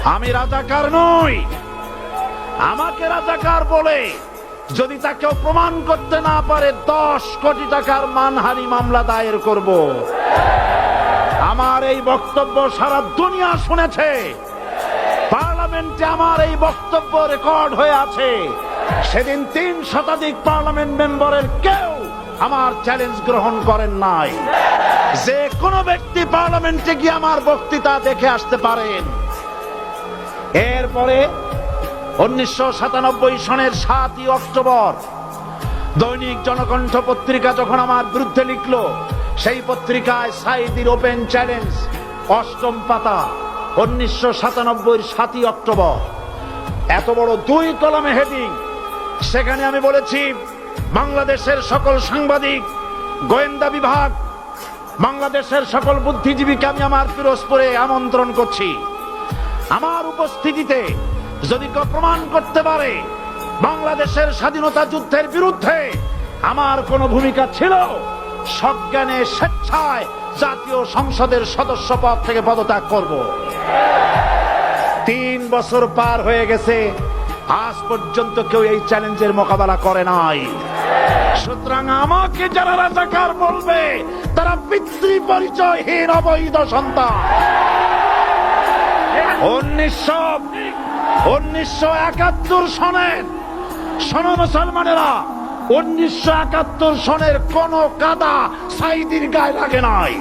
আমি রাজাকার নই। আমাকে রাজাকার বলে যদি তাকে প্রমাণ করতে না পারে 10 কোটি টাকার মানহানি মামলা দায়ের করব। আমার এই বক্তব্য সারা দুনিয়া শুনেছে। পার্লামেন্টে আমার এই বক্তব্য রেকর্ড হয়ে আছে। সেদিন 3 শতাধিক পার্লামেন্ট মেম্বারের কেউ আমার চ্যালেঞ্জ গ্রহণ করেন নাই। যে কোনো ব্যক্তি পার্লামেন্টে গিয়ে আমার বক্তৃতা দেখে আসতে পারেন। এরপরে 1997 সনের 7 অক্টোবর দৈনিক জনকণ্ঠ পত্রিকা যখন আমার বিরুদ্ধে লিখলো, সেই পত্রিকায় সাঈদীর ওপেন চ্যালেঞ্জ 8ম পাতা 1997 7 অক্টোবর, এত বড় 2 কলামে হেডিং। সেখানে আমি বলেছি, বাংলাদেশের সকল সাংবাদিক, গোয়েন্দা বিভাগ, বাংলাদেশের সকল বুদ্ধিজীবীকে আমি আমার পিরোজপুরে আমন্ত্রণ করছি। আমার উপস্থিতিতে যদি কেউ প্রমাণ করতে পারে বাংলাদেশের স্বাধীনতা যুদ্ধের বিরুদ্ধে আমার কোনো ভূমিকা ছিল, সজ্ঞানে স্বেচ্ছায় জাতীয় সংসদের সদস্য পদ থেকে পদত্যাগ করব। 3 বছর পার হয়ে গেছে, আজ পর্যন্ত কেউ এই চ্যালেঞ্জের মোকাবেলা করে নাই। সুতরাং আমাকে যারা রাজাকার বলবে তারা পিতৃ পরিচয়হীন অবৈধ সন্তান। 1971 সনের, শোনো মুসলমানেরা, 1971 সনের কোন কাদা সাঈদীর গায়ে লাগে নাই।